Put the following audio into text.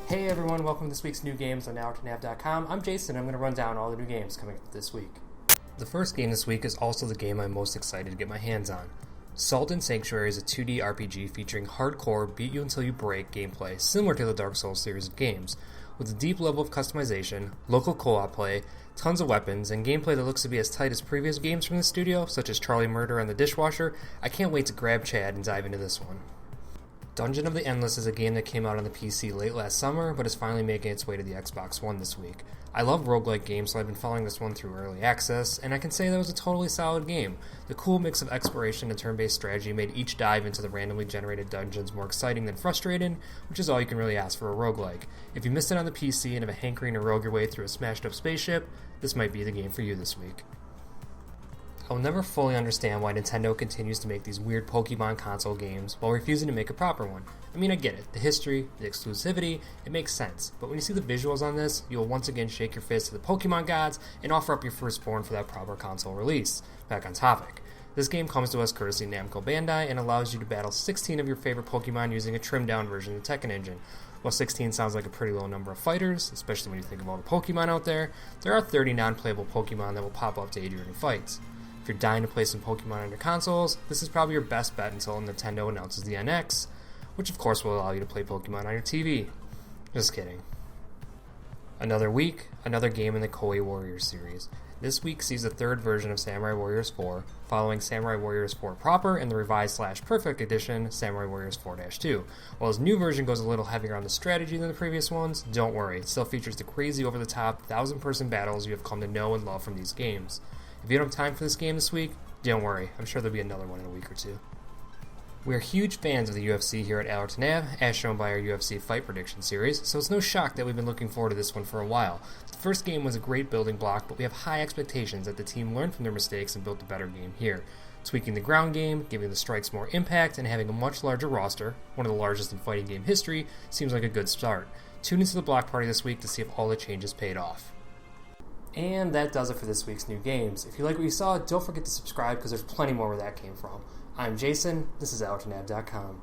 Hey everyone, welcome to this week's new games on AllertonAve.com. I'm Jason, and I'm going to run down all the new games coming up this week. The first game this week is also the game I'm most excited to get my hands on. Salt and Sanctuary is a 2D RPG featuring hardcore, beat-you-until-you-break gameplay similar to the Dark Souls series of games, with a deep level of customization, local co-op play, tons of weapons, and gameplay that looks to be as tight as previous games from the studio, such as Charlie Murder and the Dishwasher. I can't wait to grab Chad and dive into this one. Dungeon of the Endless is a game that came out on the PC late last summer, but is finally making its way to the Xbox One this week. I love roguelike games, so I've been following this one through early access, and I can say that was a totally solid game. The cool mix of exploration and turn-based strategy made each dive into the randomly generated dungeons more exciting than frustrating, which is all you can really ask for a roguelike. If you missed it on the PC and have a hankering to rogue your way through a smashed-up spaceship, this might be the game for you this week. I'll never fully understand why Nintendo continues to make these weird Pokemon console games while refusing to make a proper one. I mean, I get it. The history, the exclusivity, it makes sense. But when you see the visuals on this, you'll once again shake your fist at the Pokemon gods and offer up your firstborn for that proper console release. Back on topic. This game comes to us courtesy Namco Bandai and allows you to battle 16 of your favorite Pokemon using a trimmed-down version of the Tekken engine. While 16 sounds like a pretty low number of fighters, especially when you think of all the Pokemon out there are 30 non-playable Pokemon that will pop up to aid you in fights. If you're dying to play some Pokemon on your consoles, this is probably your best bet until Nintendo announces the NX, which of course will allow you to play Pokemon on your TV. Just kidding. Another week, another game in the Koei Warriors series. This week sees the third version of Samurai Warriors 4, following Samurai Warriors 4 proper and the revised/perfect edition, Samurai Warriors 4-2. While his new version goes a little heavier on the strategy than the previous ones, don't worry, it still features the crazy over-the-top, 1,000-person battles you have come to know and love from these games. If you don't have time for this game this week, don't worry, I'm sure there'll be another one in a week or two. We are huge fans of the UFC here at Allerton Ave, as shown by our UFC Fight Prediction series, so it's no shock that we've been looking forward to this one for a while. The first game was a great building block, but we have high expectations that the team learned from their mistakes and built a better game here. Tweaking the ground game, giving the strikes more impact, and having a much larger roster, one of the largest in fighting game history, seems like a good start. Tune into the block party this week to see if all the changes paid off. And that does it for this week's new games. If you like what you saw, don't forget to subscribe because there's plenty more where that came from. I'm Jason, this is AllertonAve.com.